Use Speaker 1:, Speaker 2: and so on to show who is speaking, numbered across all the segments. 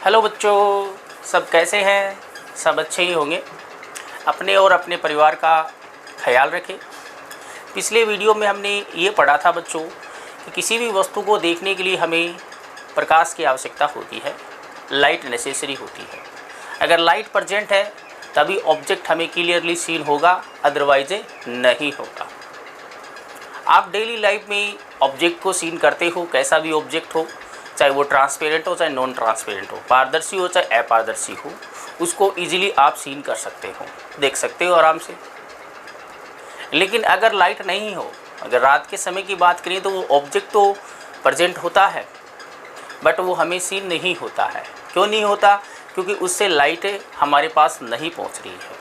Speaker 1: Hello बच्चों, सब कैसे हैं? सब अच्छे ही होंगे। अपने और अपने परिवार का ख्याल रखें। पिछले वीडियो में हमने ये पढ़ा था बच्चों कि किसी भी वस्तु को देखने के लिए हमें प्रकाश की आवश्यकता होती है, लाइट नेसेसरी होती है। अगर लाइट प्रेजेंट है तभी ऑब्जेक्ट हमें क्लियरली सीन होगा, अदरवाइज नहीं होगा। आप डेली लाइफ में ऑब्जेक्ट को सीन करते हो, कैसा भी ऑब्जेक्ट हो, चाहे वो ट्रांसपेरेंट हो चाहे नॉन ट्रांसपेरेंट हो, पारदर्शी हो चाहे अपारदर्शी हो, उसको इजीली आप सीन कर सकते हो, देख सकते हो आराम से। लेकिन अगर लाइट नहीं हो, अगर रात के समय की बात करें तो वो ऑब्जेक्ट तो प्रेजेंट होता है बट वो हमें सीन नहीं होता है। क्यों नहीं होता? क्योंकि उससे लाइट हमारे पास नहीं पहुंच रही है।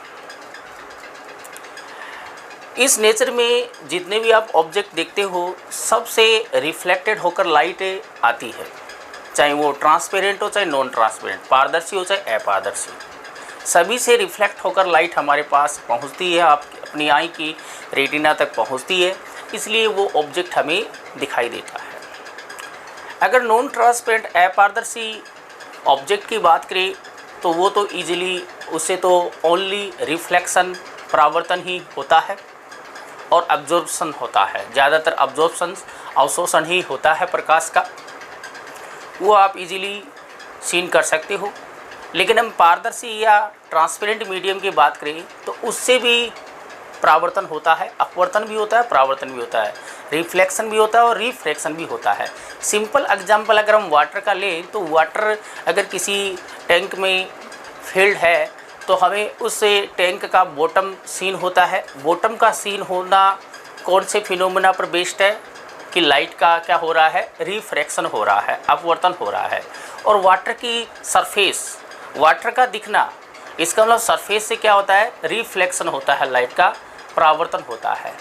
Speaker 1: इस नेचर में जितने भी आप ऑब्जेक्ट देखते हो सबसे रिफ्लेक्टेड होकर लाइट आती है, चाहे वो ट्रांसपेरेंट हो चाहे नॉन ट्रांसपेरेंट, पारदर्शी हो चाहे अपारदर्शी, सभी से रिफ्लेक्ट होकर लाइट हमारे पास पहुंचती है, आप अपनी आई की रेटिना तक पहुंचती है, इसलिए वो ऑब्जेक्ट हमें दिखाई देता है। अगर नॉन ट्रांसपेरेंट अपारदर्शी ऑब्जेक्ट की बात करें तो वो तो ईजिली उससे तो ओनली रिफ्लेक्शन, परावर्तन ही होता है और अब्जॉर्प्शन होता है। ज़्यादातर अवशोषण ही होता है प्रकाश का, वो आप इजीली सीन कर सकते हो। लेकिन हम पारदर्शी या ट्रांसपेरेंट मीडियम की बात करें तो उससे भी परावर्तन होता है, अपवर्तन भी होता है, परावर्तन भी होता है, रिफ्लेक्शन भी होता है और रिफ्रैक्शन भी होता है। सिंपल एग्जांपल अगर हम वाटर का लें तो वाटर अगर किसी टैंक में फिल्ड है तो हमें उस टैंक का बॉटम सीन होता है। बॉटम का सीन होना कौन से फिनोमेना पर बेस्ड है कि लाइट का क्या हो रहा है, रिफ्रैक्शन हो रहा है, अपवर्तन हो रहा है। और वाटर की सरफेस, वाटर का दिखना, इसका मतलब सरफेस से क्या होता है, रिफ्लेक्शन होता है, लाइट का परावर्तन होता है।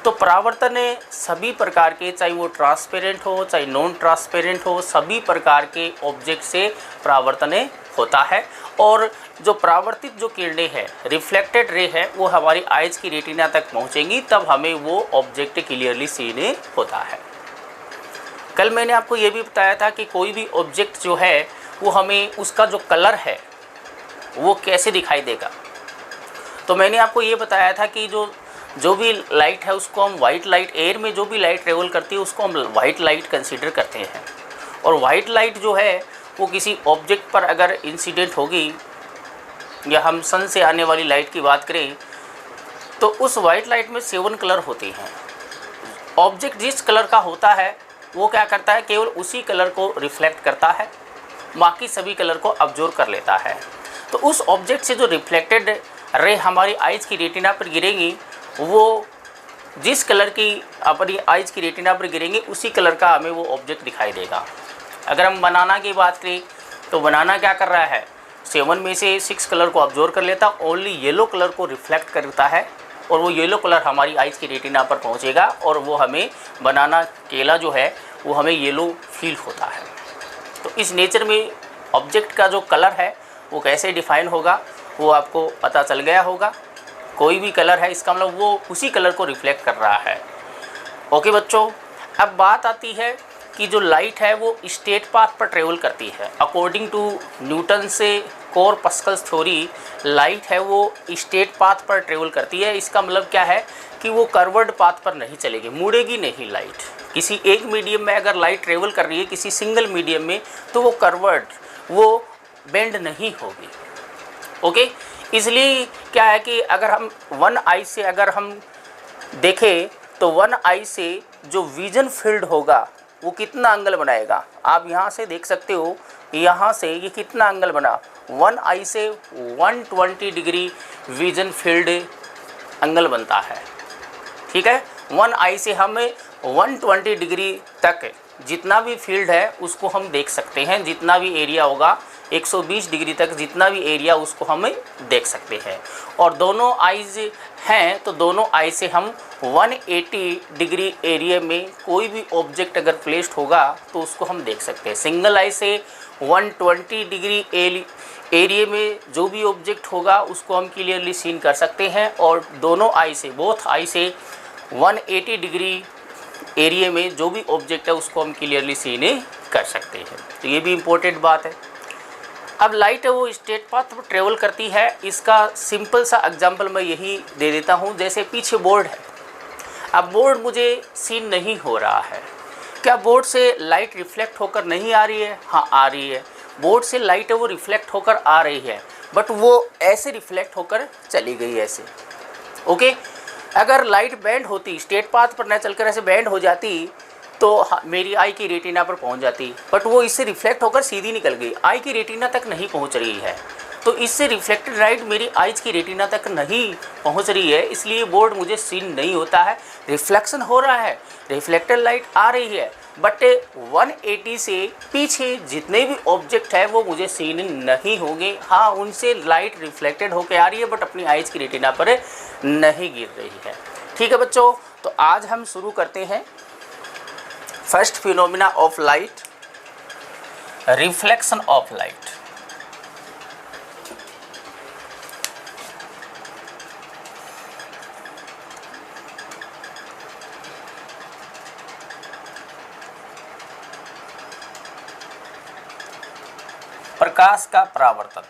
Speaker 1: तो परावर्तन सभी प्रकार के, चाहे वो ट्रांसपेरेंट हो चाहे नॉन ट्रांसपेरेंट हो, सभी प्रकार के ऑब्जेक्ट से परावर्तन होता है। और जो परावर्तित जो किरणें हैं, रिफ्लेक्टेड रे है, वो हमारी आइज की रेटिना तक पहुंचेंगी, तब हमें वो ऑब्जेक्ट क्लियरली सीन होता है। कल मैंने आपको ये भी बताया था कि कोई भी ऑब्जेक्ट जो है वो हमें उसका जो कलर है वो कैसे दिखाई देगा। तो मैंने आपको ये बताया था कि जो भी लाइट है उसको हम वाइट लाइट, एयर में जो भी लाइट ट्रेवल करती है उसको हम वाइट लाइट कंसीडर करते हैं। और वाइट लाइट जो है वो किसी ऑब्जेक्ट पर अगर इंसिडेंट होगी, या हम सन से आने वाली लाइट की बात करें तो उस वाइट लाइट में 7 कलर होते हैं। ऑब्जेक्ट जिस कलर का होता है वो क्या करता है, केवल उसी कलर को रिफ्लेक्ट करता है, बाकी सभी कलर को अब्जॉर्ब कर लेता है। तो उस ऑब्जेक्ट से जो रिफ्लेक्टेड रे हमारी आइज की रेटिना पर गिरेंगी, वो जिस कलर की अपनी आइज की रेटिना पर गिरेंगे उसी कलर का हमें वो ऑब्जेक्ट दिखाई देगा। अगर हम बनाना की बात करें तो बनाना क्या कर रहा है, 7 में से 6 कलर को अब्जॉर्ब कर लेता, ओनली येलो कलर को रिफ्लेक्ट करता है और वो येलो कलर हमारी आइज की रेटिना पर पहुंचेगा और वो हमें बनाना, केला जो है वो हमें येलो फील होता है। तो इस नेचर में ऑब्जेक्ट का जो कलर है वो कैसे डिफाइन होगा वो आपको पता चल गया होगा। कोई भी कलर है इसका मतलब वो उसी कलर को रिफ्लेक्ट कर रहा है। ओके बच्चों, अब बात आती है कि जो लाइट है वो स्ट्रेट पाथ पर ट्रेवल करती है। अकॉर्डिंग टू न्यूटन से कोरपस्कल्स थ्योरी, लाइट है वो स्ट्रेट पाथ पर ट्रेवल करती है। इसका मतलब क्या है कि वो कर्वर्ड पाथ पर नहीं चलेगी, मुड़ेगी नहीं लाइट। किसी एक मीडियम में अगर लाइट ट्रेवल कर रही है, किसी सिंगल मीडियम में, तो वो कर्वर्ड, वो बेंड नहीं होगी। ओके, इसलिए क्या है कि अगर हम वन आई से अगर हम देखें तो वन आई से जो विजन फील्ड होगा वो कितना एंगल बनाएगा, आप यहाँ से देख सकते हो, यहाँ से ये कितना एंगल बना, वन आई से 120 डिग्री विजन फील्ड एंगल बनता है। ठीक है, वन आई से हमें 120 डिग्री तक जितना भी फील्ड है उसको हम देख सकते हैं, जितना भी एरिया होगा 120 डिग्री तक जितना भी एरिया उसको हमें देख सकते हैं। और दोनों आइज हैं तो दोनों आई से हम 180 डिग्री एरिया में कोई भी ऑब्जेक्ट अगर प्लेस्ड होगा तो उसको हम देख सकते हैं। सिंगल आई से 120 डिग्री एरिया में जो भी ऑब्जेक्ट होगा उसको हम क्लियरली सीन कर सकते हैं, और दोनों आई से, बोथ आई से 180 डिग्री एरिया में जो भी ऑब्जेक्ट है उसको हम क्लियरली सीन कर सकते हैं। तो ये भी इम्पोर्टेंट बात है। अब लाइट है वो स्ट्रेट पाथ पर ट्रेवल करती है। इसका सिंपल सा एग्जांपल मैं यही दे देता हूँ, जैसे पीछे बोर्ड है, अब बोर्ड मुझे सीन नहीं हो रहा है, क्या बोर्ड से लाइट रिफ्लेक्ट होकर नहीं आ रही है? हाँ आ रही है, बोर्ड से लाइट है वो रिफ्लेक्ट होकर आ रही है, बट वो ऐसे रिफ्लेक्ट होकर चली गई ऐसे। ओके, अगर लाइट बैंड होती, स्ट्रेट पाथ पर न चलकर ऐसे बैंड हो जाती तो मेरी आई की रेटिना पर पहुंच जाती, बट वो इससे रिफ्लेक्ट होकर सीधी निकल गई, आई की रेटिना तक नहीं पहुंच रही है, तो इससे रिफ्लेक्टेड लाइट मेरी आइज की रेटिना तक नहीं पहुंच रही है, इसलिए बोर्ड मुझे सीन नहीं होता है। रिफ्लेक्शन हो रहा है, रिफ्लेक्टेड लाइट आ रही है, बट 180 से पीछे जितने भी ऑब्जेक्ट है वो मुझे सीन नहीं होंगे। हाँ, उनसे लाइट रिफ्लेक्टेड होकर आ रही है, बट अपनी आइज की रेटिना पर नहीं गिर रही है। ठीक है बच्चों, तो आज हम शुरू करते हैं first phenomena of light, reflection of light. प्रकाश का परावर्तन।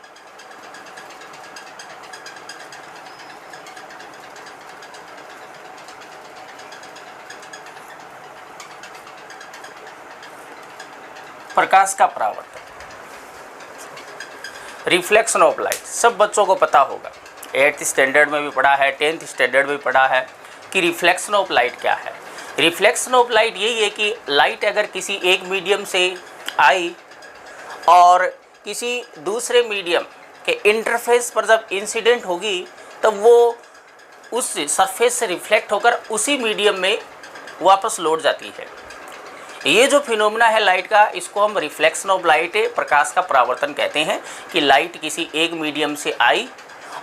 Speaker 1: प्रकाश का परावर्तन, रिफ्लेक्शन ऑफ लाइट, सब बच्चों को पता होगा, 8th स्टैंडर्ड में भी पढ़ा है, 10th स्टैंडर्ड में भी पढ़ा है कि रिफ्लेक्शन ऑफ लाइट क्या है। रिफ्लेक्शन ऑफ लाइट यही है कि लाइट अगर किसी एक मीडियम से आई और किसी दूसरे मीडियम के इंटरफेस पर जब इंसिडेंट होगी तब वो उस सरफेस से रिफ्लेक्ट होकर उसी मीडियम में वापस लौट जाती है। ये जो फिनोमिना है लाइट का, इसको हम रिफ्लेक्शन ऑफ लाइट, प्रकाश का परावर्तन कहते हैं। कि लाइट किसी एक मीडियम से आई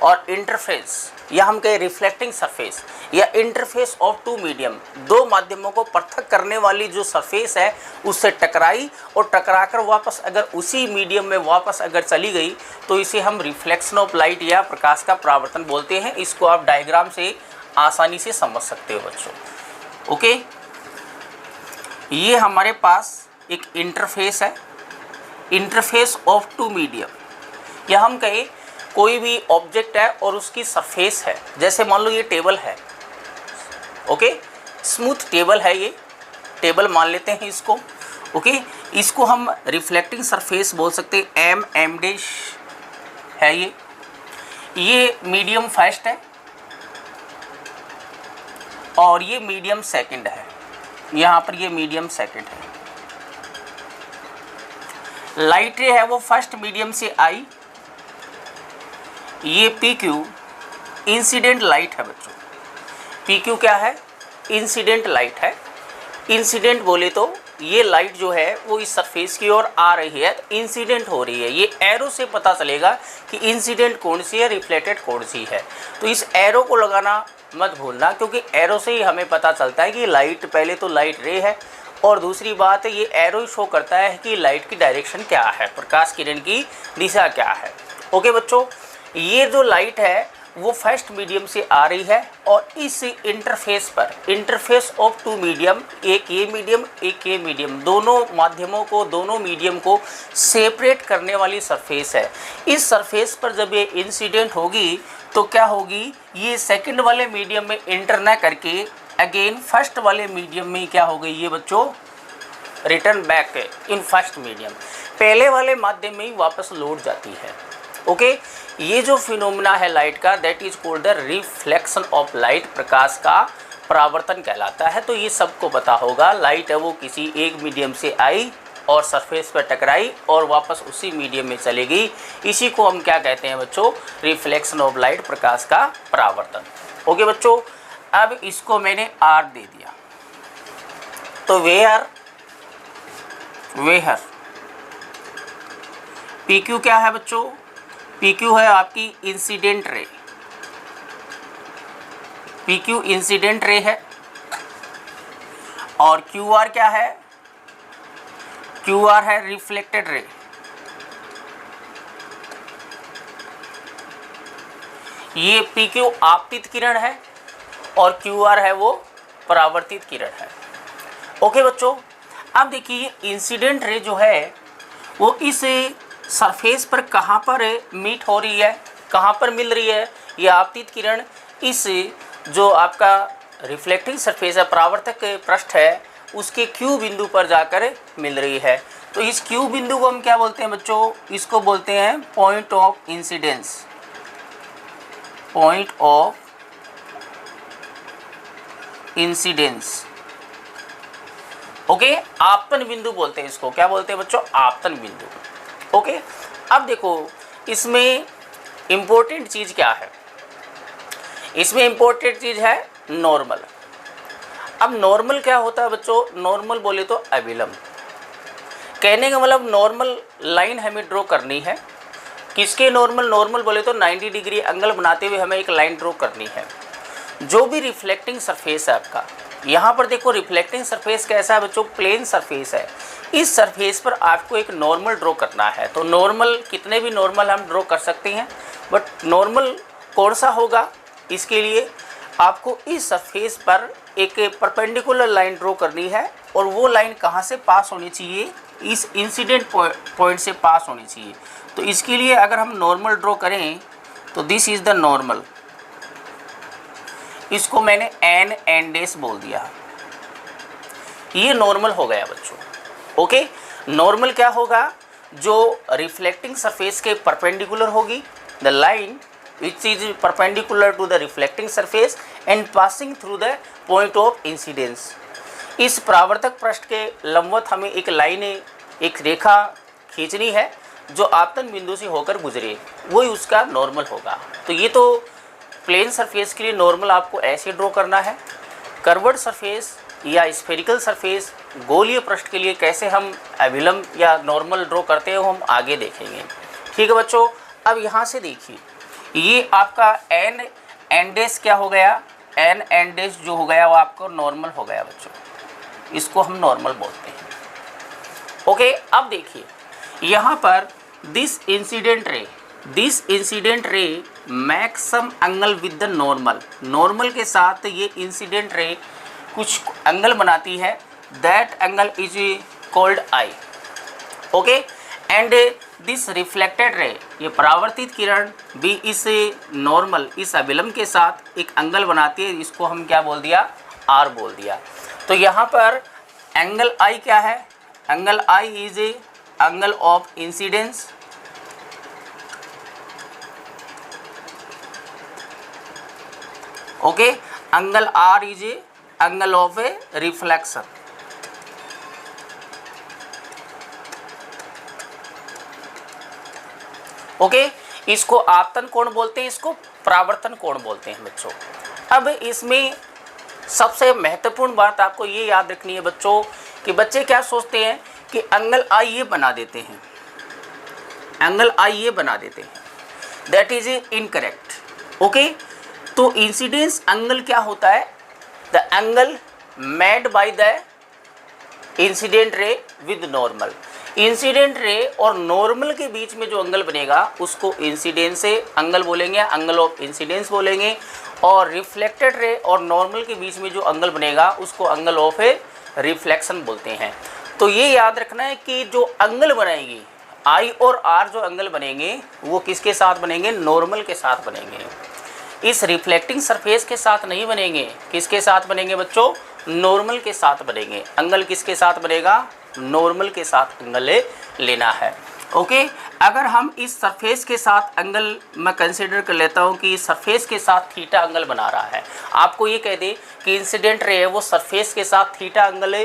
Speaker 1: और इंटरफेस या हम कहें रिफ्लेक्टिंग सरफेस या इंटरफेस ऑफ टू मीडियम, दो माध्यमों को पृथक करने वाली जो सरफेस है उससे टकराई और टकराकर वापस अगर उसी मीडियम में वापस अगर चली गई तो इसे हम रिफ्लेक्शन ऑफ लाइट या प्रकाश का परावर्तन बोलते हैं। इसको आप डायग्राम से आसानी से समझ सकते हो बच्चों। ओके, ये हमारे पास एक इंटरफेस है, इंटरफेस ऑफ टू मीडियम, या हम कहें कोई भी ऑब्जेक्ट है और उसकी सरफेस है। जैसे मान लो ये टेबल है, ओके, स्मूथ टेबल है, ये टेबल मान लेते हैं इसको। ओके, इसको हम रिफ्लेक्टिंग सरफेस बोल सकते हैं, एम डैश है ये मीडियम फर्स्ट है और ये मीडियम सेकंड है, यहाँ पर ये मीडियम सेकंड है। लाइट रे है वो फर्स्ट मीडियम से आई, ये पी क्यू इंसिडेंट लाइट है बच्चों। पी क्यू क्या है? इंसिडेंट लाइट है। इंसिडेंट बोले तो ये लाइट जो है वो इस सरफेस की ओर आ रही है, इंसिडेंट हो रही है। ये एरो से पता चलेगा कि इंसिडेंट कौन सी है, रिफ्लेक्टेड कौन सी है। तो इस एरो को लगाना मत भूलना, क्योंकि एरो से ही हमें पता चलता है कि लाइट, पहले तो लाइट रे है और दूसरी बात ये एरो शो करता है कि लाइट की डायरेक्शन क्या है, प्रकाश किरण की दिशा क्या है। ओके बच्चों, ये जो लाइट है वो फर्स्ट मीडियम से आ रही है और इस इंटरफेस पर, इंटरफेस ऑफ टू मीडियम, एक ये मीडियम एक ये मीडियम, दोनों माध्यमों को, दोनों मीडियम को सेपरेट करने वाली सरफेस है। इस सरफेस पर जब ये इंसिडेंट होगी तो क्या होगी, ये सेकंड वाले मीडियम में इंटर ना करके अगेन फर्स्ट वाले मीडियम में क्या हो गई, ये बच्चों return back in first medium, पहले वाले माध्यम में ही वापस लौट जाती है। ओके, ये जो फिनोमिना है लाइट का, that is called the reflection of light, प्रकाश का परावर्तन कहलाता है। तो ये सबको पता होगा, लाइट है वो किसी एक मीडियम से आई और सरफेस पर टकराई और वापस उसी मीडियम में चली गई, इसी को हम क्या कहते हैं बच्चों, रिफ्लेक्शन ऑफ लाइट, प्रकाश का परावर्तन। ओके बच्चों, अब इसको मैंने आर दे दिया, तो वेयर पी क्यू क्या है बच्चों, पी क्यू है आपकी incident ray, P Q incident ray है। और क्यू आर क्या है, क्यू आर है रिफ्लेक्टेड रे। ये पी क्यू आपतित किरण है और क्यू आर है वो परावर्तित किरण है। ओके बच्चों, अब देखिए इंसिडेंट रे जो है वो इस सरफेस पर कहाँ पर मीट हो रही है, कहाँ पर मिल रही है, ये आपतित किरण इस जो आपका रिफ्लेक्टिंग सरफेस है, परावर्तक पृष्ठ है, उसके क्यू बिंदु पर जाकर मिल रही है। तो इस क्यू बिंदु को हम क्या बोलते हैं बच्चों, इसको बोलते हैं point of incidence, point of incidence. Okay, आपतन बिंदु बोलते हैं इसको, क्या बोलते हैं बच्चों, आपतन बिंदु। ओके, अब देखो इसमें इंपॉर्टेंट चीज़ क्या है, इसमें इंपॉर्टेंट चीज़ है नॉर्मल। अब नॉर्मल क्या होता है बच्चों, नॉर्मल बोले तो अविलंब, कहने का मतलब नॉर्मल लाइन हमें ड्रॉ करनी है। किसके नॉर्मल, नॉर्मल बोले तो 90 डिग्री एंगल बनाते हुए हमें एक लाइन ड्रॉ करनी है। जो भी रिफ्लेक्टिंग सरफेस है आपका, यहाँ पर देखो रिफ्लेक्टिंग सरफेस कैसा है बच्चों, प्लेन सरफेस है। इस सरफेस पर आपको एक नॉर्मल ड्रॉ करना है। तो नॉर्मल, कितने भी नॉर्मल हम ड्रॉ कर सकते हैं, बट नॉर्मल कौन सा होगा, इसके लिए आपको इस सरफेस पर एक परपेंडिकुलर लाइन ड्रॉ करनी है। और वो लाइन कहाँ से पास होनी चाहिए, इस इंसिडेंट पॉइंट से पास होनी चाहिए। तो इसके लिए अगर हम नॉर्मल ड्रॉ करें तो दिस इज़ द नॉर्मल, इसको मैंने एन डैश बोल दिया, ये नॉर्मल हो गया बच्चों। ओके, नॉर्मल क्या होगा, जो रिफ्लेक्टिंग सरफेस के परपेंडिकुलर होगी, the line which is perpendicular to the reflecting surface and passing through the point of incidence। इस परावर्तक पृष्ठ के लंबवत हमें एक लाइन, एक रेखा खींचनी है जो आपतन बिंदु से होकर गुजरे, वही उसका नॉर्मल होगा। तो ये तो प्लेन सरफेस के लिए नॉर्मल आपको ऐसे ड्रॉ करना है। कर्वर्ड सरफेस या स्फेरिकल सरफेस, गोलीय पृष्ठ के लिए कैसे हम अविलंब या नॉर्मल ड्रॉ करते हैं वो हम आगे देखेंगे। ठीक है बच्चों, अब यहाँ से देखिए ये आपका एन डैश क्या हो गया, एन डैश जो हो गया वो आपको नॉर्मल हो गया बच्चों, इसको हम नॉर्मल बोलते हैं। ओके, अब देखिए यहाँ पर this incident ray make some angle with the normal, normal के साथ ये इंसिडेंट रे कुछ एंगल बनाती है, that angle is called I. Okay, and this reflected ray, ये परावर्तित किरण भी इस नॉर्मल, इस अविलंब के साथ एक एंगल बनाती है, इसको हम क्या बोल दिया, आर बोल दिया। तो यहाँ पर एंगल आई क्या है, angle I is a angle of incidence, okay, angle R is a angle of a reflection. Okay, इसको आपतन कोण बोलते हैं, इसको परावर्तन कोण बोलते हैं बच्चों। अब इसमें सबसे महत्वपूर्ण बात आपको ये याद रखनी है बच्चों कि बच्चे क्या सोचते हैं कि एंगल आई ये बना देते हैं, एंगल आई ये बना देते हैं, दैट इज इनकरेक्ट। ओके, तो इंसिडेंस एंगल क्या होता है, the angle made by the incident ray with normal. Incident ray और नॉर्मल के बीच में जो एंगल बनेगा उसको इंसिडेंस से एंगल बोलेंगे, एंगल ऑफ इंसिडेंस बोलेंगे। और रिफ्लेक्टेड रे और नॉर्मल के बीच में जो एंगल बनेगा उसको एंगल ऑफ ए रिफ्लेक्शन बोलते हैं। तो ये याद रखना है कि जो एंगल बनाएंगे आई और आर, जो एंगल बनेंगे वो किसके साथ बनेंगे, नॉर्मल के साथ बनेंगे, इस रिफ्लेक्टिंग सरफेस के साथ नहीं बनेंगे। किसके साथ बनेंगे बच्चों, नॉर्मल के साथ बनेंगे। एंगल किसके साथ बनेगा, नॉर्मल के साथ एंगल लेना है। ओके, अगर हम इस सरफेस के साथ एंगल मैं कंसीडर कर लेता हूँ कि सरफेस के साथ थीटा एंगल बना रहा है, आपको ये कह दे कि इंसिडेंट रे है वो सरफेस के साथ थीटा एंगल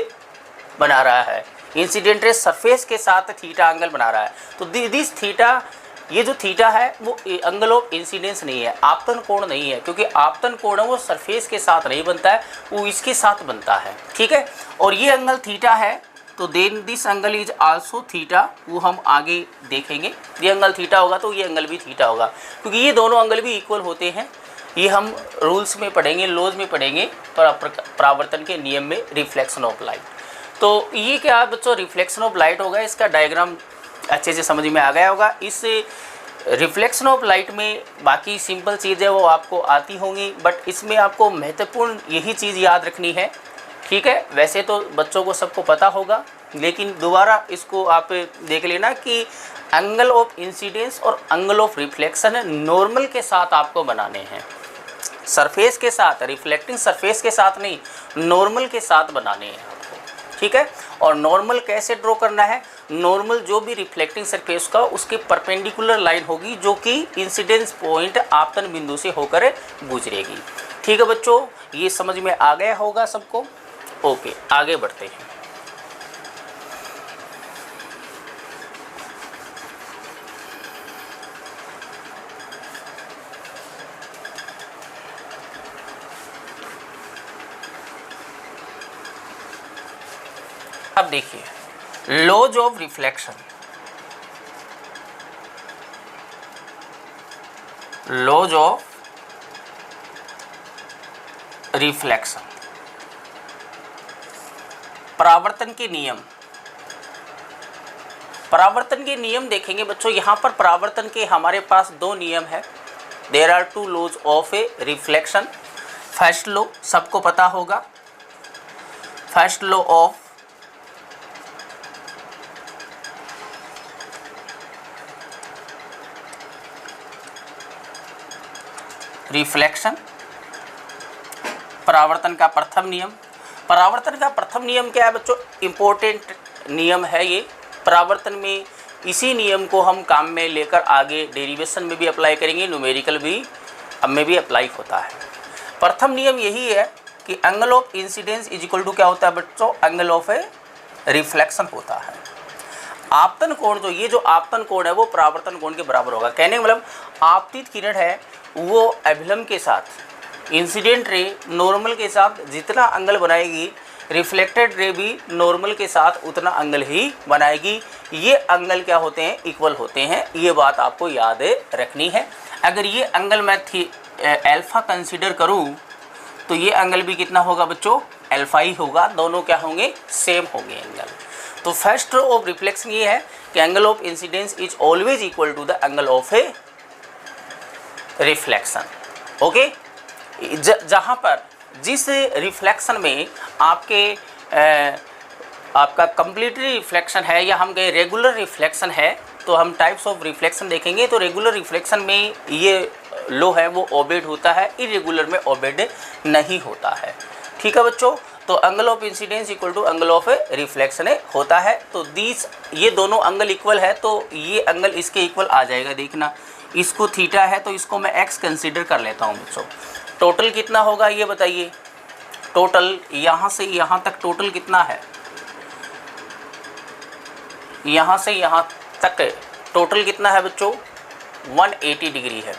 Speaker 1: बना रहा है, इंसिडेंट रे सरफेस के साथ थीटा एंगल बना रहा है, तो दिस थीटा, ये जो थीटा है वो एंगल ऑफ इंसिडेंस नहीं है, आपतन कोण नहीं है, क्योंकि आपतन कोण है वो सरफेस के साथ नहीं बनता है, वो इसके साथ बनता है। ठीक है, और ये एंगल थीटा है, तो then this angle is also theta, वो हम आगे देखेंगे। ये एंगल थीटा होगा तो ये एंगल भी थीटा होगा, क्योंकि ये दोनों एंगल भी इक्वल होते हैं। ये हम रूल्स में पढ़ेंगे, लॉज में पढ़ेंगे, परावर्तन के नियम में, रिफ्लेक्शन ऑफ लाइट। तो ये क्या बच्चों, रिफ्लेक्शन ऑफ लाइट होगा, इसका डायग्राम अच्छे से समझ में आ गया होगा। इस रिफ्लेक्शन ऑफ लाइट में बाकी सिंपल चीज़ें वो आपको आती होंगी, बट इसमें आपको महत्वपूर्ण यही चीज़ याद रखनी है। ठीक है, वैसे तो बच्चों को सबको पता होगा, लेकिन दोबारा इसको आप देख लेना कि एंगल ऑफ इंसिडेंस और एंगल ऑफ रिफ्लेक्शन नॉर्मल के साथ आपको बनाने हैं, सरफेस के साथ, रिफ्लेक्टिंग सरफेस के साथ नहीं, नॉर्मल के साथ बनाने हैं आपको, ठीक है। और नॉर्मल कैसे ड्रॉ करना है, नॉर्मल जो भी रिफ्लेक्टिंग सरफेस का उसके परपेंडिकुलर लाइन होगी जो कि इंसिडेंस पॉइंट आपतन बिंदु से होकर गुजरेगी, ठीक है बच्चों। ये समझ में आ गया होगा सबको। ओके, आगे बढ़ते हैं। अब देखिए, laws of reflection, laws of reflection, परावर्तन के नियम। परावर्तन के नियम देखेंगे बच्चों, यहाँ पर परावर्तन के हमारे पास दो नियम है। There are two laws of a reflection. First law सबको पता होगा, फर्स्ट लॉ ऑफ रिफ्लेक्शन, परावर्तन का प्रथम नियम। परावर्तन का प्रथम नियम क्या है बच्चों, इम्पोर्टेंट नियम है ये। परावर्तन में इसी नियम को हम काम में लेकर आगे डेरिवेशन में भी अप्लाई करेंगे, न्यूमेरिकल भी अब में भी अप्लाई होता है। प्रथम नियम यही है कि angle of incidence is equal to क्या होता है बच्चों, एंगल ऑफ ए रिफ्लेक्शन होता है। आपतन कोण, जो ये जो आपतन कोण है वो परावर्तन कोण के बराबर होगा। कहने का मतलब आपतित किरण है वो अभिलंब के साथ, इंसिडेंट रे नॉर्मल के साथ जितना एंगल बनाएगी, रिफ्लेक्टेड रे भी नॉर्मल के साथ उतना एंगल ही बनाएगी। ये एंगल क्या होते हैं, इक्वल होते हैं। ये बात आपको याद रखनी है। अगर ये एंगल मैं अल्फा कंसीडर करूँ तो ये एंगल भी कितना होगा बच्चों, अल्फा ही होगा। दोनों क्या होंगे, सेम होंगे एंगल। तो फर्स्ट लॉ ऑफ रिफ्लेक्शन ये है कि angle of incidence is always equal to the angle of a reflection. Okay, जहाँ पर जिस रिफ्लेक्शन में आपका कंप्लीटली रिफ्लेक्शन है या हम कहें रेगुलर रिफ्लेक्शन है, तो हम टाइप्स ऑफ रिफ्लेक्शन देखेंगे। तो रेगुलर रिफ्लेक्शन में ये लो है वो ओबेड होता है, इरेगुलर में ओबेड नहीं होता है, ठीक है बच्चों। तो angle of incidence equal to angle of reflection होता है। तो ये दोनों एंगल इक्वल है, तो ये एंगल इसके इक्वल आ जाएगा। देखना, इसको थीटा है तो इसको मैं एक्स कंसीडर कर लेता हूँ बच्चों। टोटल कितना होगा ये बताइए, टोटल यहाँ से यहाँ तक टोटल कितना है, यहाँ से यहाँ तक टोटल कितना है बच्चों, 180 डिग्री है।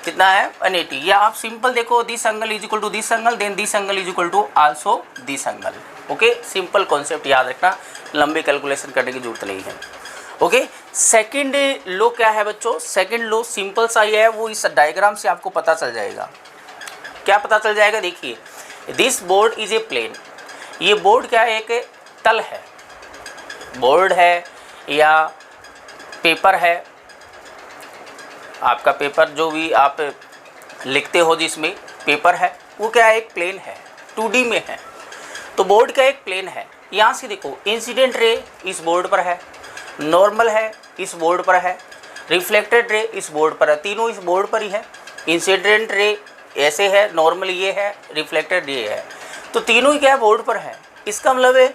Speaker 1: कितना है, 180। या आप सिंपल देखो, this angle is equal to this angle, then this angle is equal to also this angle. Okay, simple concept याद रखना, लंबी कैलकुलेशन करने की जरूरत नहीं है। ओके, सेकंड लो क्या है बच्चों, सेकंड लो सिंपल सा ही है, वो इस डायग्राम से आपको पता चल जाएगा। क्या पता चल जाएगा, देखिए, this board is a plane. ये बोर्ड क्या है, एक तल है, बोर्ड है या पेपर है, आपका पेपर जो भी आप लिखते हो जिसमें पेपर है, वो क्या है, एक प्लेन है, 2D में है। तो बोर्ड का एक प्लेन है। यहाँ से देखो, इंसिडेंट रे इस बोर्ड पर है, नॉर्मल है इस बोर्ड पर है, रिफ्लेक्टेड रे इस बोर्ड पर है, तीनों इस बोर्ड पर ही है। इंसिडेंट रे ऐसे है, नॉर्मल ये है, रिफ्लेक्टेड ये है, तो तीनों ही क्या बोर्ड पर है। इसका मतलब है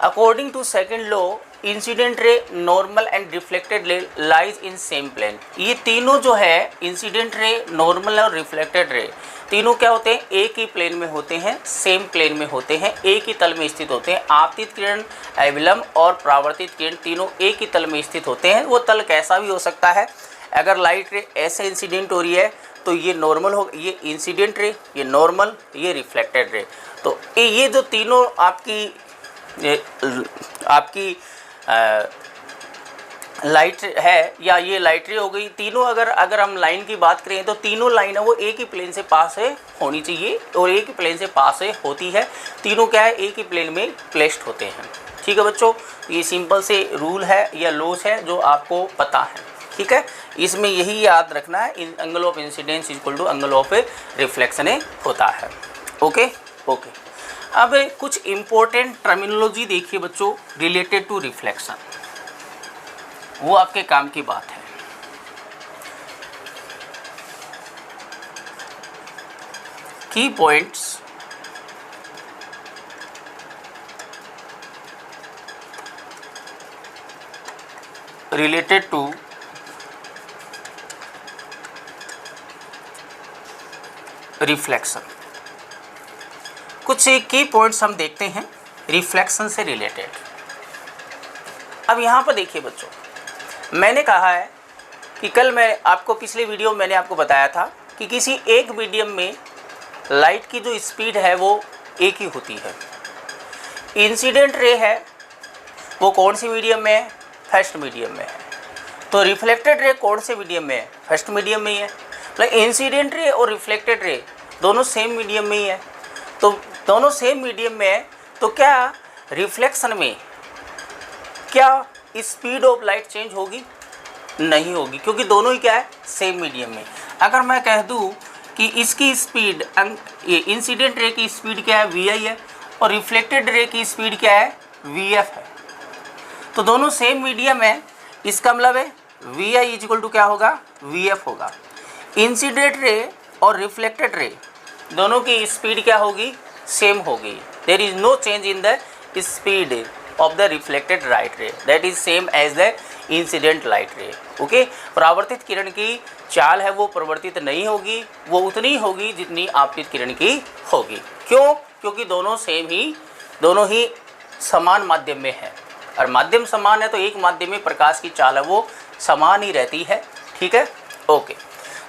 Speaker 1: according to second law, incident ray, normal and reflected ray lies in same plane. ये तीनों जो है, इंसिडेंट रे, नॉर्मल और रिफ्लेक्टेड रे, तीनों क्या होते हैं, एक ही प्लेन में होते हैं, सेम प्लेन में होते हैं, एक ही तल में स्थित होते हैं। आपतित किरण, अभिलंब और परावर्तित किरण तीनों एक ही तल में स्थित होते हैं। वो तल कैसा भी हो सकता है। अगर लाइट रे ऐसे इंसिडेंट हो रही है तो ये नॉर्मल हो, ये इंसिडेंट रे, ये नॉर्मल, ये रिफ्लेक्टेड रे। तो ये जो तीनों आपकी लाइट है या ये लाइट रे हो गई, तीनों अगर हम लाइन की बात करें तो तीनों लाइन है वो एक ही प्लेन से पास है होनी चाहिए और एक ही प्लेन से पास है होती है। तीनों क्या है, एक ही प्लेन में प्लेस्ड होते हैं। ठीक है बच्चों, ये सिंपल से रूल है या लॉज है जो आपको पता है। ठीक है, इसमें यही याद रखना है, angle of incidence equal to angle of reflection होता है। ओके ओके, अब कुछ इम्पोर्टेंट टर्मिनोलॉजी देखिए बच्चों रिलेटेड टू रिफ्लेक्शन। वो आपके काम की बात है। की पॉइंट्स रिलेटेड टू रिफ्लेक्शन। कुछ की पॉइंट्स हम देखते हैं रिफ्लेक्शन से रिलेटेड। अब यहाँ पर देखिए बच्चों, मैंने कहा है कि कल मैं आपको पिछले वीडियो में मैंने आपको बताया था कि किसी एक मीडियम में लाइट की जो स्पीड है वो एक ही होती है। इंसिडेंट रे है वो कौन सी मीडियम में है? फर्स्ट मीडियम में है। तो रिफ्लेक्टेड रे कौन से मीडियम में है? फर्स्ट मीडियम में ही है। मतलब इंसिडेंट रे और रिफ्लेक्टेड रे दोनों सेम मीडियम में ही है। तो दोनों सेम मीडियम में है, तो क्या रिफ्लेक्शन में क्या स्पीड ऑफ लाइट चेंज होगी? नहीं होगी, क्योंकि दोनों ही क्या है? सेम मीडियम में। अगर मैं कह दूं कि इसकी स्पीड, ये इंसिडेंट रे की स्पीड क्या है? वी आई है, और रिफ्लेक्टेड रे की स्पीड क्या है? वी एफ है। तो दोनों सेम मीडियम है, इसका मतलब है वी आई इक्वल टू क्या होगा? वी एफ होगा। इंसिडेंट रे और रिफ्लेक्टेड रे दोनों की स्पीड क्या होगी? सेम होगी। There is no change in the speed of the reflected light ray, that is same as the incident light ray. Okay, परावर्तित किरण की चाल है वो परिवर्तित नहीं होगी, वो उतनी होगी जितनी आपतित किरण की होगी। क्यों? क्योंकि दोनों ही समान माध्यम में है, और माध्यम समान है तो एक माध्यम में प्रकाश की चाल है वो समान ही रहती है। ठीक है, ओके।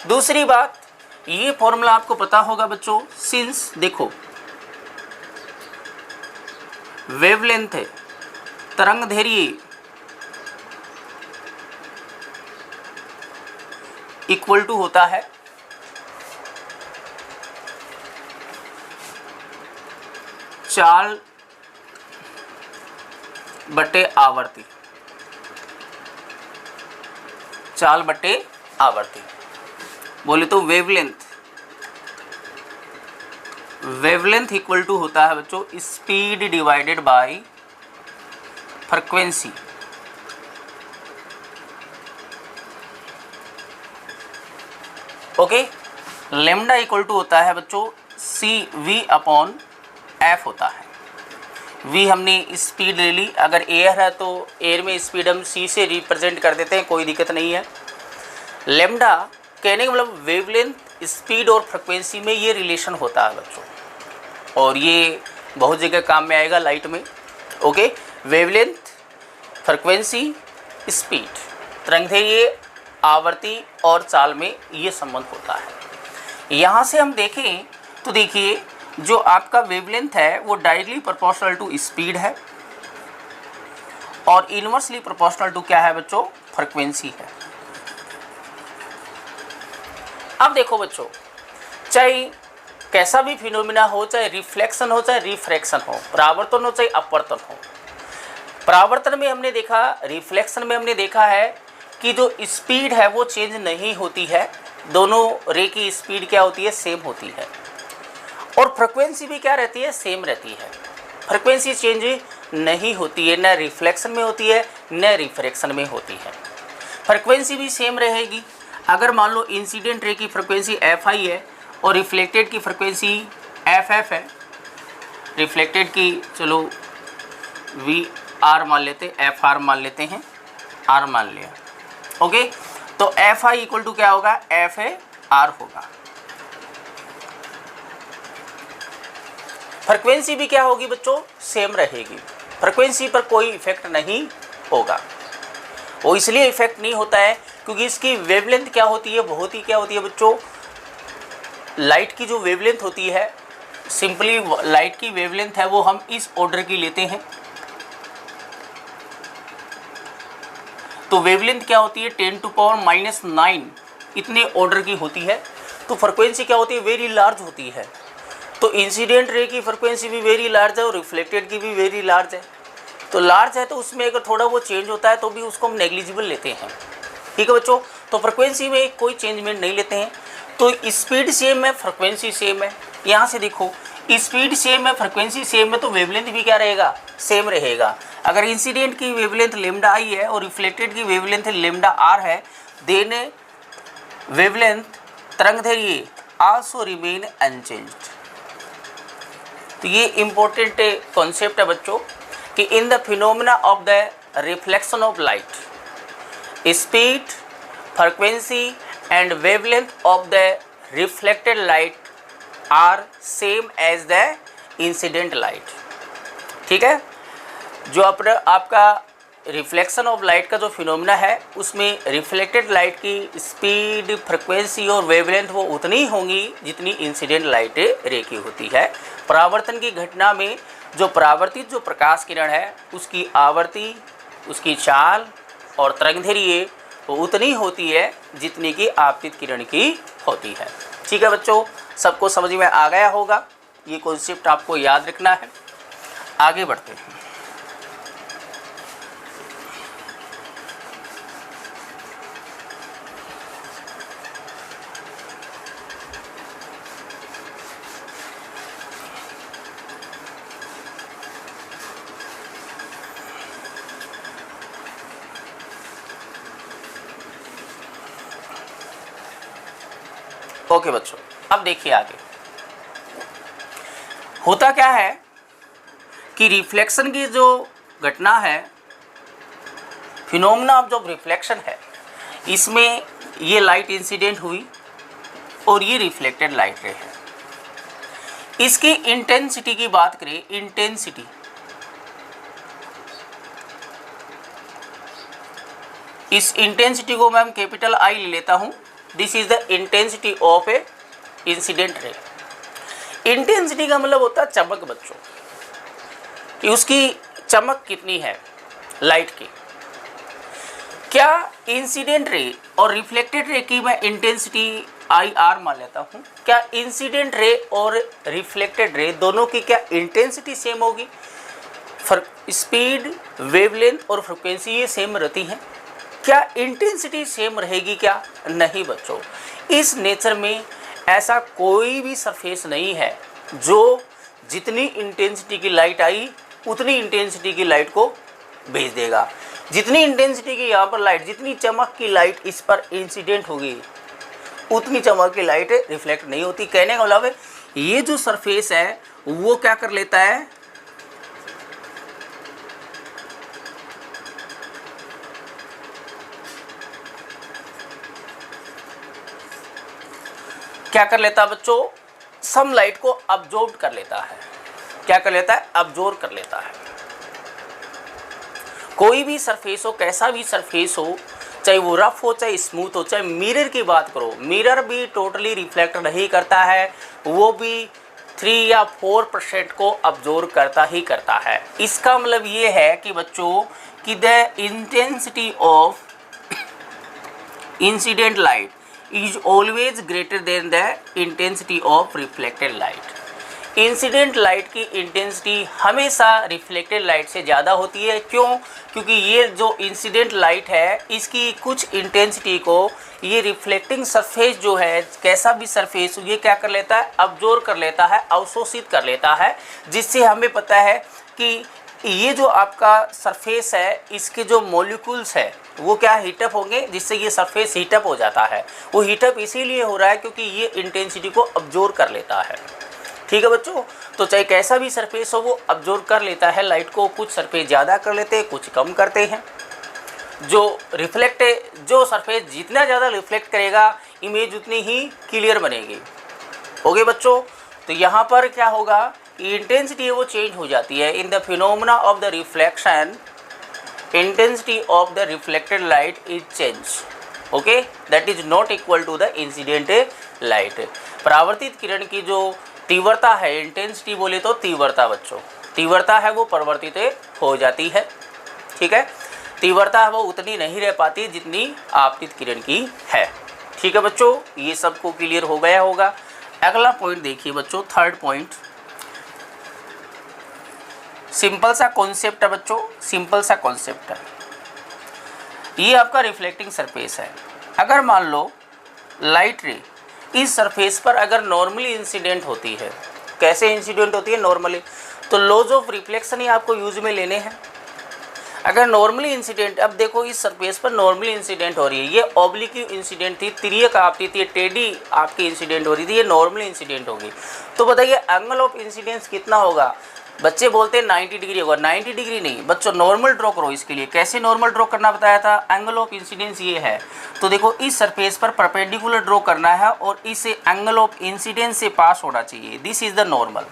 Speaker 1: दूसरी बात, ये फॉर्मूला आपको पता होगा बच्चों, सिंस देखो वेवलेंथ है, तरंग दैर्घ्य इक्वल टू होता है चाल बटे आवर्ती। चाल बटे आवर्ती बोले तो वेवलेंथ इक्वल टू होता है बच्चों speed divided by frequency. Okay, lambda equal to होता है बच्चों सी वी अपॉन एफ होता है। वी हमने स्पीड ले ली, अगर एयर है तो एयर में स्पीड हम सी से रिप्रेजेंट कर देते हैं, कोई दिक्कत नहीं है। लेमडा कहने का मतलब वेवलेंथ, स्पीड और फ्रिक्वेंसी में ये रिलेशन होता है बच्चों, और ये बहुत जगह काम में आएगा लाइट में। ओके, वेवलेंथ, फ्रिक्वेंसी, स्पीड, तरंगदैर्घ्य, आवर्ती और चाल में ये संबंध होता है। यहाँ से हम देखें तो देखिए जो आपका वेवलेंथ है वो डायरेक्टली प्रोपोर्शनल टू स्पीड है, और इनवर्सली प्रोपोर्शनल टू क्या है बच्चों? फ्रिक्वेंसी है। अब देखो बच्चों, चाहे कैसा भी फिनोमिना हो, चाहे रिफ्लेक्शन हो चाहे रिफ्रैक्शन हो, परावर्तन हो चाहे अपवर्तन हो, परावर्तन में हमने देखा, रिफ्लेक्शन में हमने देखा है कि जो स्पीड है वो चेंज नहीं होती है, दोनों रे की स्पीड क्या होती है? सेम होती है, और फ्रिक्वेंसी भी क्या रहती है? सेम रहती है। फ्रिक्वेंसी चेंज नहीं होती है, न रिफ्लेक्शन में होती है न रिफ्रैक्शन में होती है। फ्रिक्वेंसी भी सेम रहेगी। अगर मान लो इंसिडेंट रे की फ्रिक्वेंसी एफ आई है और रिफ्लेक्टेड की फ्रिक्वेंसी एफ एफ है, रिफ्लेक्टेड की चलो वी आर मान लेते, एफ आर मान लेते हैं, आर मान लिया। ओके, तो एफ आई इक्वल टू क्या होगा? एफ ए आर होगा। फ्रिक्वेंसी भी क्या होगी बच्चों? सेम रहेगी। फ्रिक्वेंसी पर कोई इफेक्ट नहीं होगा। वो इसलिए इफेक्ट नहीं होता है क्योंकि इसकी वेवलेंथ क्या होती है? बहुत ही क्या होती है बच्चों? लाइट की जो वेवलेंथ होती है, सिंपली लाइट की वेवलेंथ है वो हम इस ऑर्डर की लेते हैं। तो वेवलेंथ क्या होती है? 10⁻⁹ इतने ऑर्डर की होती है। तो फ्रिक्वेंसी क्या होती है? वेरी लार्ज होती है। तो इंसिडेंट रे की फ्रिक्वेंसी भी वेरी लार्ज है और रिफ्लेक्टेड की भी वेरी लार्ज है। तो लार्ज है तो उसमें अगर थोड़ा वो चेंज होता है तो भी उसको हम नेग्लिजिबल लेते हैं। ठीक है बच्चों, तो फ्रिक्वेंसी में कोई चेंजमेंट नहीं लेते हैं। तो स्पीड सेम है, फ्रिक्वेंसी सेम है। यहाँ से देखो स्पीड सेम है, फ्रिक्वेंसी सेम है, तो वेवलेंथ भी क्या रहेगा? सेम रहेगा। अगर इंसिडेंट की वेवलेंथ लेमडा आई है और रिफ्लेक्टेड की वेवलेंथ लेमडा आर है, देन वेवलेंथ तरंगदैर्घ्य आल्सो रिमेन अनचेंज्ड। तो ये इंपॉर्टेंट कॉन्सेप्ट है बच्चों कि in the phenomena of the reflection of light, speed, frequency and wavelength of the reflected light are same as the incident light. ठीक है, जो अपना आपका रिफ्लेक्शन ऑफ लाइट का जो फिनोमेना है उसमें रिफ्लेक्टेड लाइट की स्पीड, फ्रीक्वेंसी और वेवलेंथ वो उतनी होंगी जितनी इंसिडेंट लाइट रे की होती है। परावर्तन की घटना में जो परावर्तित जो प्रकाश किरण है उसकी आवर्ती, उसकी चाल और तरंगदैर्घ्य वो उतनी होती है जितनी कि आपतित किरण की होती है। ठीक है बच्चों, सबको समझ में आ गया होगा, ये कॉन्सेप्ट आपको याद रखना है। आगे बढ़ते हैं। ओके बच्चों, अब देखिए आगे होता क्या है कि रिफ्लेक्शन की जो घटना है, फिनोमेना ऑफ जो रिफ्लेक्शन है, इसमें ये लाइट इंसिडेंट हुई और ये रिफ्लेक्टेड लाइट रे है। इसकी इंटेंसिटी की बात करें, इंटेंसिटी इस इंटेंसिटी को मैं कैपिटल आई ले लेता हूं। This is the intensity of A incident ray. Intensity का मतलब होता है चमक बच्चों, कि उसकी चमक कितनी है लाइट की। क्या इंसिडेंट रे और रिफ्लेक्टेड रे की मैं इंटेंसिटी आई आर मान लेता हूँ, क्या इंसिडेंट रे और रिफ्लेक्टेड रे दोनों की क्या इंटेंसिटी सेम होगी? स्पीड, वेवलेंथ और फ्रिक्वेंसी ये सेम रहती हैं। क्या इंटेंसिटी सेम रहेगी क्या? नहीं बच्चों, इस नेचर में ऐसा कोई भी सरफेस नहीं है जो जितनी इंटेंसिटी की लाइट आई उतनी इंटेंसिटी की लाइट को भेज देगा। जितनी इंटेंसिटी की यहाँ पर लाइट, जितनी चमक की लाइट इस पर इंसिडेंट होगी उतनी चमक की लाइट रिफ्लेक्ट नहीं होती। कहने का मतलब है ये जो सरफेस है वो क्या कर लेता है, क्या कर लेता है बच्चों, सम लाइट को अब्जॉर्ब कर लेता है। क्या कर लेता है? अब्जॉर्ब कर लेता है। कोई भी सरफेस हो, कैसा भी सरफेस हो, चाहे वो रफ हो चाहे स्मूथ हो, चाहे मिरर की बात करो, मिरर भी टोटली रिफ्लेक्ट नहीं करता है, वो भी 3 या 4% को अब्जॉर्ब करता ही करता है। इसका मतलब ये है कि बच्चों कि the intensity of incident light is always greater than the intensity of reflected light। Incident light की इंटेंसिटी हमेशा रिफ्लेक्टेड लाइट से ज़्यादा होती है। क्यों? क्योंकि ये जो इंसिडेंट लाइट है इसकी कुछ इंटेंसिटी को ये रिफ्लेक्टिंग सरफेस जो है, कैसा भी सरफेस ये क्या कर लेता है, अब्जॉर्ब कर लेता है, अवशोषित कर लेता है, जिससे हमें पता है कि ये जो आपका सरफेस है इसके जो मॉलिक्यूल्स है वो क्या हीटअप होंगे, जिससे ये सरफेस हीटअप हो जाता है। वो हीटअप इसीलिए हो रहा है क्योंकि ये इंटेंसिटी को अब्जॉर्ब कर लेता है। ठीक है बच्चों, तो चाहे कैसा भी सरफेस हो वो अब्जॉर्ब कर लेता है लाइट को। कुछ सरफेस ज़्यादा कर लेते हैं, कुछ कम करते हैं। जो सरफेस जितना ज़्यादा रिफ्लेक्ट करेगा इमेज उतनी ही क्लियर बनेगी। ओके बच्चों, तो यहाँ पर क्या होगा कि इंटेंसिटी है वो चेंज हो जाती है। In the phenomena of the reflection intensity of the reflected light is change, okay, that is not equal to the incident light. परावर्तित किरण की जो तीव्रता है, इंटेंसिटी बोले तो तीव्रता बच्चों, तीव्रता है वो परिवर्तित हो जाती है। ठीक है, तीव्रता है वो उतनी नहीं रह पाती जितनी आपतित किरण की है। ठीक है बच्चों, ये सबको क्लियर हो गया होगा। अगला पॉइंट देखिए बच्चों, थर्ड पॉइंट, सिंपल सा कॉन्सेप्ट है बच्चों, सिंपल सा कॉन्सेप्ट है। ये आपका रिफ्लेक्टिंग सरफेस है। अगर मान लो लाइट रे इस सरफेस पर अगर नॉर्मली इंसिडेंट होती है, कैसे इंसिडेंट होती है नॉर्मली, तो लॉज ऑफ रिफ्लेक्शन ही आपको यूज में लेने हैं। अगर नॉर्मली इंसिडेंट, अब देखो इस सरफेस पर नॉर्मली इंसिडेंट हो रही है, ये ऑब्लिक इंसिडेंट थी, तिर्यक आपकी थी, टेढ़ी आपकी इंसिडेंट हो रही थी, ये नॉर्मली इंसिडेंट होगी। तो बताइए एंगल ऑफ इंसिडेंस कितना होगा? बच्चे बोलते हैं 90 डिग्री होगा। 90 डिग्री नहीं बच्चों, नॉर्मल ड्रॉ करो। इसके लिए कैसे नॉर्मल ड्रॉ करना बताया था? एंगल ऑफ इंसिडेंस ये है, तो देखो इस सरफेस पर परपेंडिकुलर ड्रॉ करना है और इसे एंगल ऑफ इंसिडेंस से पास होना चाहिए। This is the normal.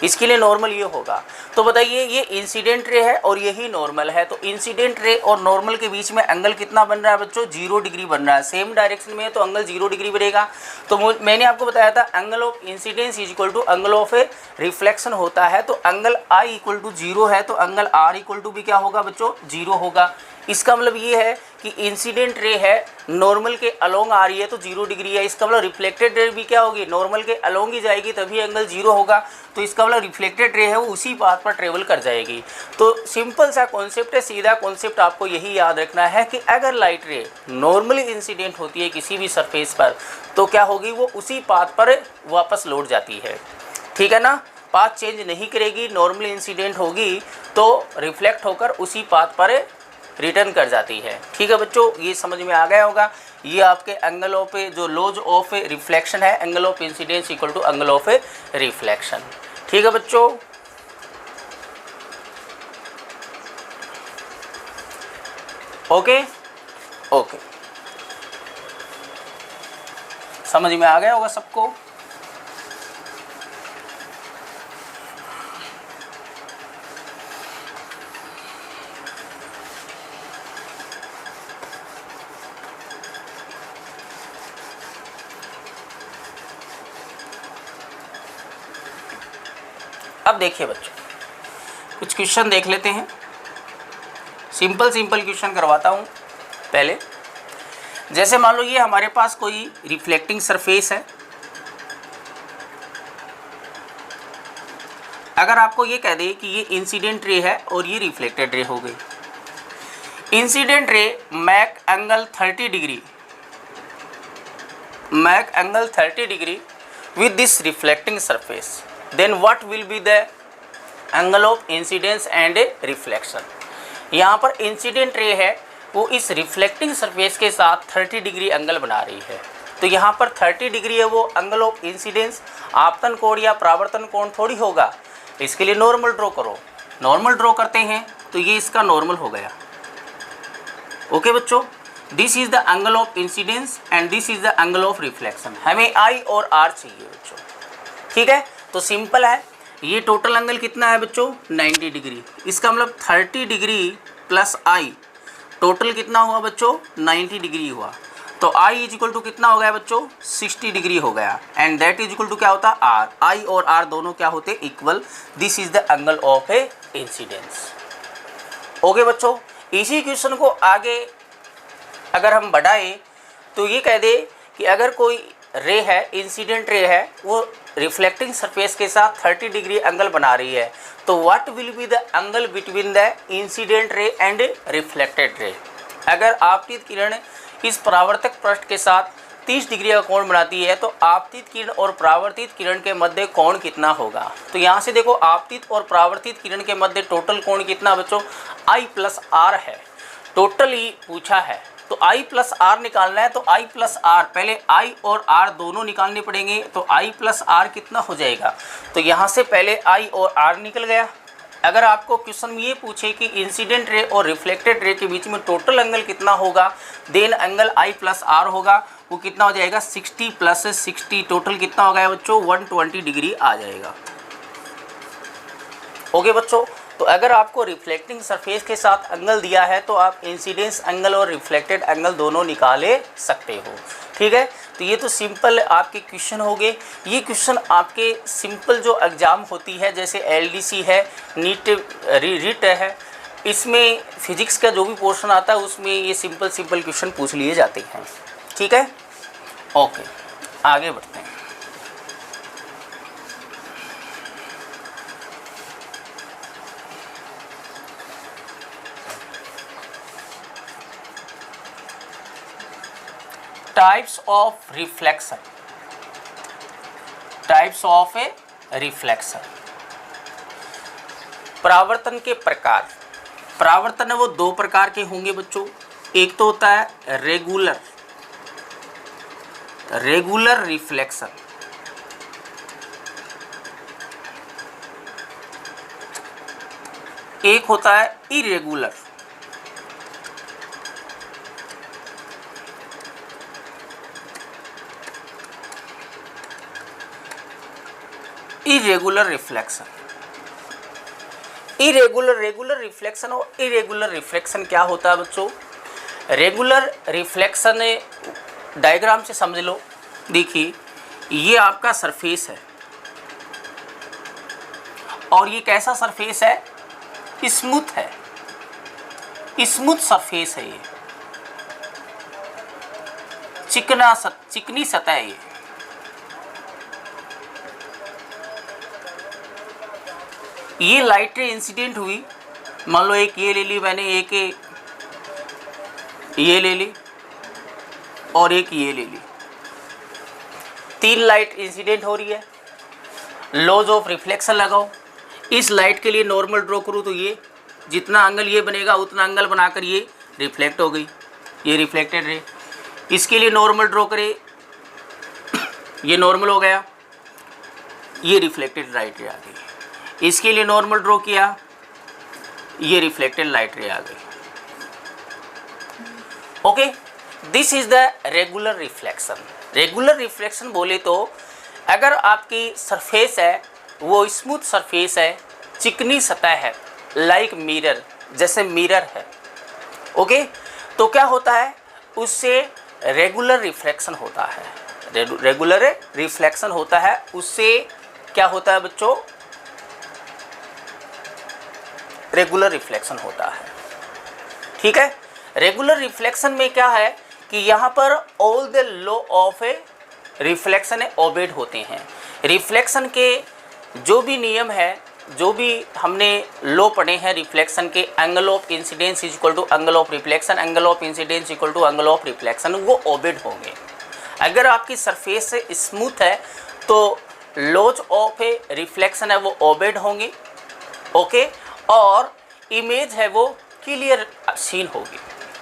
Speaker 1: इसके लिए नॉर्मल ये होगा। तो बताइए ये इंसिडेंट रे है और यही नॉर्मल है, तो इंसिडेंट रे और नॉर्मल के बीच में एंगल कितना बन रहा है बच्चों? 0 डिग्री बन रहा है। सेम डायरेक्शन में है तो एंगल 0 डिग्री बनेगा। तो मैंने आपको बताया था angle of incidence is equal to angle of a reflection होता है। तो एंगल आई इक्वल टू 0 है तो एंगल आर इक्वल टू भी क्या होगा बच्चों? 0 होगा। इसका मतलब ये है कि इंसिडेंट रे है नॉर्मल के अलोंग आ रही है तो 0 डिग्री है। इसका मतलब रिफ्लेक्टेड रे भी क्या होगी? नॉर्मल के अलोंग ही जाएगी तभी एंगल 0 होगा। तो इसका मतलब रिफ्लेक्टेड रे है वो उसी पाथ पर ट्रेवल कर जाएगी। तो सिंपल सा कॉन्सेप्ट है, सीधा कॉन्सेप्ट आपको यही याद रखना है कि अगर लाइट रे नॉर्मली इंसिडेंट होती है किसी भी सरफेस पर तो क्या होगी? वो उसी पाथ पर वापस लौट जाती है। ठीक है ना? पाथ चेंज नहीं करेगी, नॉर्मली इंसिडेंट होगी तो रिफ्लेक्ट होकर उसी पाथ पर रिटर्न कर जाती है। ठीक है बच्चों, ये समझ में आ गया होगा। ये आपके एंगल ऑफ जो लॉज ऑफ रिफ्लेक्शन है, angle of incidence equal to angle of reflection. ठीक है बच्चों, ओके ओके, समझ में आ गया होगा सबको। अब देखिए बच्चों कुछ क्वेश्चन देख लेते हैं। सिंपल क्वेश्चन करवाता हूँ पहले। जैसे मान लो ये हमारे पास कोई रिफ्लेक्टिंग सरफेस है। अगर आपको ये कह दे कि ये इंसिडेंट रे है और ये रिफ्लेक्टेड रे हो गई। Incident ray make angle 30 degree with this reflecting surface, then what will be the angle of incidence and reflection? यहाँ पर इंसिडेंट रे है वो इस रिफ्लेक्टिंग सरफेस के साथ 30 डिग्री एंगल बना रही है। तो यहाँ पर 30 डिग्री है वो एंगल ऑफ इंसिडेंस, आपतन कोण या परावर्तन कोण थोड़ी होगा। इसके लिए नॉर्मल ड्रॉ करो। नॉर्मल ड्रॉ करते हैं तो ये इसका नॉर्मल हो गया। ओके बच्चों, this is the angle of incidence and this is the angle of reflection. हमें आई और आर चाहिए बच्चों। ठीक है, तो सिंपल है। ये टोटल एंगल कितना है बच्चों? 90 डिग्री। इसका मतलब 30 डिग्री प्लस आई, टोटल कितना हुआ बच्चों? 90 डिग्री हुआ। तो आई इज इक्वल टू कितना हो गया बच्चों? 60 डिग्री हो गया। And that is equal to क्या होता? आर। आई और आर दोनों क्या होते? Equal. This is the angle of a incidence. Okay बच्चों, इसी क्वेश्चन को आगे अगर हम बढ़ाएं तो ये कह दे कि अगर कोई रे है, इंसिडेंट रे है, वो रिफ्लेक्टिंग सरफेस के साथ 30 डिग्री एंगल बना रही है, तो what will be the angle between the incident ray and reflected रे? अगर आपतित किरण इस परावर्तक पृष्ठ के साथ 30 डिग्री का कोण बनाती है तो आपतित किरण और परावर्तित किरण के मध्य कोण कितना होगा? तो यहाँ से देखो आपतित और परावर्तित किरण के मध्य टोटल कोण कितना बच्चों? आई प्लस आर है। टोटल ही पूछा है तो आई प्लस आर निकालना है। तो आई प्लस आर, पहले आई और आर दोनों निकालने पड़ेंगे। तो आई प्लस आर कितना हो जाएगा? तो यहाँ से पहले आई और आर निकल गया। अगर आपको क्वेश्चन में ये पूछे कि इंसिडेंट रे और रिफ्लेक्टेड रे के बीच में टोटल एंगल कितना होगा, then angle I plus R होगा, वो कितना हो जाएगा? 60 प्लस 60, टोटल कितना हो गया बच्चों? 120 डिग्री आ जाएगा। ओके बच्चों, तो अगर आपको रिफ्लेक्टिंग सरफेस के साथ एंगल दिया है तो आप इंसिडेंस एंगल और रिफ्लेक्टेड एंगल दोनों निकाले सकते हो। ठीक है, तो ये तो सिंपल आपके क्वेश्चन हो गए। ये क्वेश्चन आपके सिंपल जो एग्ज़ाम होती है जैसे एलडीसी है, नीट रिट है, इसमें फिजिक्स का जो भी पोर्शन आता है उसमें ये सिंपल क्वेश्चन पूछ लिए जाते हैं। ठीक है, ओके आगे बढ़ते हैं। Types of reflection, types of a reflection, परावर्तन के प्रकार। परावर्तन है वो दो प्रकार के होंगे बच्चों। एक तो होता है रेगुलर रिफ्लेक्शन, एक होता है irregular. Irregular reflection, regular reflection और इरेगुलर रिफ्लेक्शन क्या होता है बच्चों? रेगुलर रिफ्लेक्शन डायग्राम से समझ लो। देखिए ये आपका सरफेस है और ये कैसा सरफेस है? स्मूथ है, स्मूथ सरफेस है, ये चिकनी सतह है। ये लाइट रे इंसिडेंट हुई, मान लो एक ये ले ली मैंने, एक ये ले ली और एक ये ले ली, 3 लाइट इंसिडेंट हो रही है। लॉज ऑफ रिफ्लेक्शन लगाओ। इस लाइट के लिए नॉर्मल ड्रॉ करूँ तो ये जितना एंगल ये बनेगा उतना एंगल बनाकर ये रिफ्लेक्ट हो गई, ये रिफ्लेक्टेड रे। इसके लिए नॉर्मल ड्रॉ करें, ये नॉर्मल हो गया, ये रिफ्लेक्टेड लाइट रे आ गई। इसके लिए नॉर्मल ड्रॉ किया, ये रिफ्लेक्टेड लाइट रे आ गई। Okay, this is the regular reflection. Regular reflection बोले तो अगर आपकी सरफेस है वो स्मूथ सरफेस है, चिकनी सतह है, लाइक मिरर, जैसे मिरर है। ओके, तो क्या होता है उससे रेगुलर रिफ्लेक्शन होता है। रेगुलर रिफ्लेक्शन होता है, उससे क्या होता है बच्चों? रेगुलर रिफ्लेक्शन होता है। ठीक है, रेगुलर रिफ्लेक्शन में क्या है कि यहाँ पर all the law of a reflection obeyed होते हैं। रिफ्लेक्शन के जो भी नियम है, जो भी हमने लॉ पढ़े हैं रिफ्लेक्शन के, angle of incidence is equal to angle of reflection, angle of incidence equal to angle of reflection, वो ओबेड होंगे। अगर आपकी सरफेस स्मूथ है तो लॉज ऑफ ए रिफ्लेक्शन है वो ओबेड होंगे। ओके, और इमेज है वो क्लियर सीन होगी,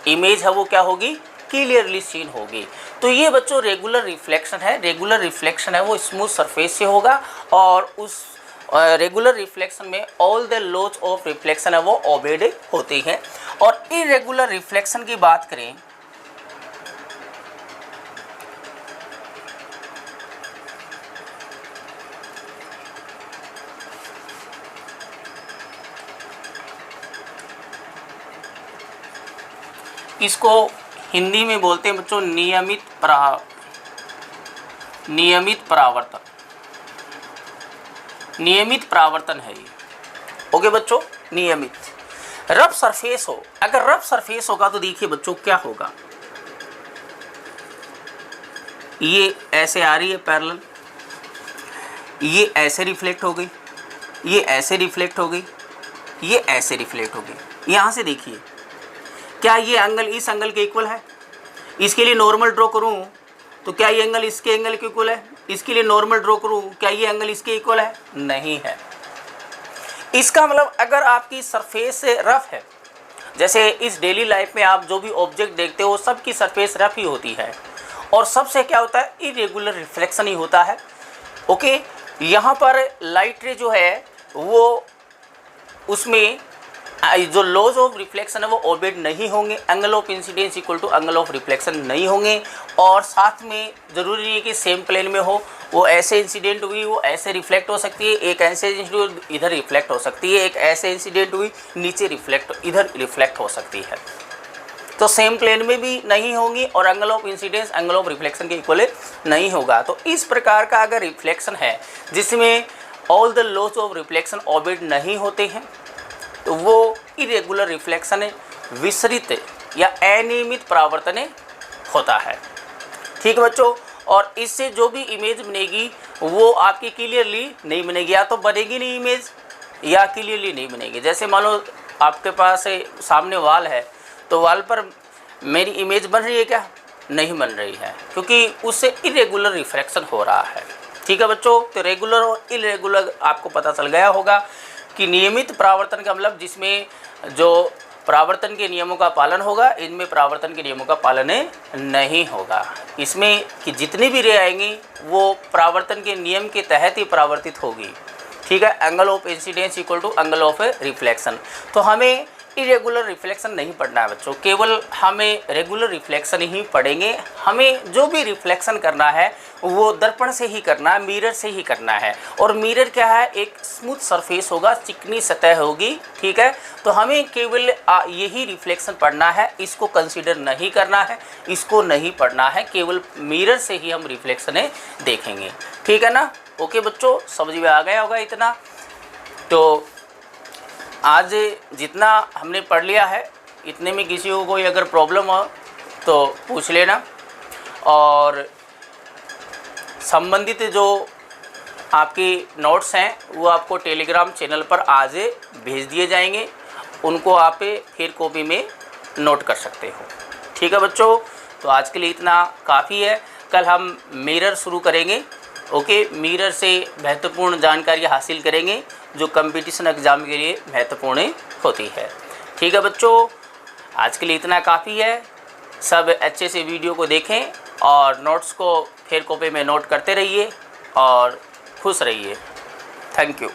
Speaker 1: इमेज है वो क्या होगी? क्लियरली सीन होगी। तो ये बच्चों रेगुलर रिफ्लेक्शन है। रेगुलर रिफ्लेक्शन है वो स्मूथ सरफेस से होगा और उस रेगुलर रिफ्लेक्शन में all the laws of reflection है वो ओबेड होते हैं। और इरेगुलर रिफ्लेक्शन की बात करें, इसको हिंदी में बोलते हैं बच्चों नियमित परावर्तन। नियमित परावर्तन है ये। ओके बच्चों, नियमित। रफ सरफेस हो, अगर रफ सरफेस होगा तो देखिए बच्चों क्या होगा, ये ऐसे आ रही है पैरेलल, ये ऐसे रिफ्लेक्ट हो गई, ये ऐसे रिफ्लेक्ट हो गई, ये ऐसे रिफ्लेक्ट हो गई। यहाँ से देखिए क्या ये एंगल इस एंगल के इक्वल है? इसके लिए नॉर्मल ड्रॉ करूं तो क्या ये एंगल इसके एंगल के इक्वल है? इसके लिए नॉर्मल ड्रॉ करूं, क्या ये एंगल इसके इक्वल है? नहीं है। इसका मतलब अगर आपकी सरफेस रफ है, जैसे इस डेली लाइफ में आप जो भी ऑब्जेक्ट देखते हो सबकी सरफेस रफ ही होती है और सबसे क्या होता है? इरेगुलर रिफ्लेक्शन ही होता है। ओके, यहाँ पर लाइट रे जो है वो उसमें जो लॉज ऑफ रिफ्लेक्शन है वो ओबेड नहीं होंगे, angle of incidence equal to angle of reflection नहीं होंगे। और साथ में ज़रूरी नहीं है कि सेम प्लेन में हो, वो ऐसे इंसिडेंट हुई वो ऐसे रिफ्लेक्ट हो सकती है, एक ऐसे इंसिडेंट इधर रिफ्लेक्ट हो सकती है, एक ऐसे इंसिडेंट हुई नीचे रिफ्लेक्ट इधर रिफ्लेक्ट हो सकती है। तो सेम प्लेन में भी नहीं होंगी और angle of incidence angle of reflection के इक्वल नहीं होगा। तो इस प्रकार का अगर रिफ्लेक्शन है जिसमें all the laws of reflection obeyed नहीं होते हैं तो वो इरेगुलर रिफ्लेक्शन विसरित या अनियमित परावर्तन होता है। ठीक है बच्चों, और इससे जो भी इमेज बनेगी वो आपकी क्लियरली नहीं बनेगी, या तो बनेगी नहीं इमेज या क्लियरली नहीं बनेगी। जैसे मान लो आपके पास सामने वॉल है तो वॉल पर मेरी इमेज बन रही है क्या? नहीं बन रही है, क्योंकि उससे इरेगुलर रिफ्लेक्शन हो रहा है। ठीक है बच्चों, तो रेगुलर और इरेगुलर आपको पता चल गया होगा कि नियमित परावर्तन का मतलब जिसमें जो परावर्तन के नियमों का पालन होगा, इनमें परावर्तन के नियमों का पालन नहीं होगा। इसमें कि जितनी भी रे आएंगी वो परावर्तन के नियम के तहत ही परावर्तित होगी, ठीक है। Angle of incidence equal to angle of reflection. तो हमें इरेगुलर रिफ्लेक्शन नहीं पढ़ना है बच्चों, केवल हमें रेगुलर रिफ्लेक्शन ही पढ़ेंगे। हमें जो भी रिफ्लेक्शन करना है वो दर्पण से ही करना है, मिरर से ही करना है। और मिरर क्या है, एक स्मूथ सरफेस होगा, चिकनी सतह होगी, ठीक है। तो हमें केवल यही रिफ्लेक्शन पढ़ना है, इसको कंसीडर नहीं करना है, इसको नहीं पढ़ना है, केवल मिरर से ही हम रिफ्लेक्शन देखेंगे, ठीक है ना। ओके बच्चों, समझ में आ गया होगा इतना। तो आज जितना हमने पढ़ लिया है, इतने में किसी को कोई अगर प्रॉब्लम हो तो पूछ लेना। और संबंधित जो आपकी नोट्स हैं वो आपको टेलीग्राम चैनल पर आज भेज दिए जाएंगे, उनको आप फिर कॉपी में नोट कर सकते हो, ठीक है बच्चों। तो आज के लिए इतना काफ़ी है, कल हम मिरर शुरू करेंगे। ओके, मिरर से महत्वपूर्ण जानकारी हासिल करेंगे जो कंपटीशन एग्ज़ाम के लिए महत्वपूर्ण होती है, ठीक है बच्चों। आज के लिए इतना काफ़ी है। सब अच्छे से वीडियो को देखें और नोट्स को फिर कॉपी में नोट करते रहिए और खुश रहिए। Thank you.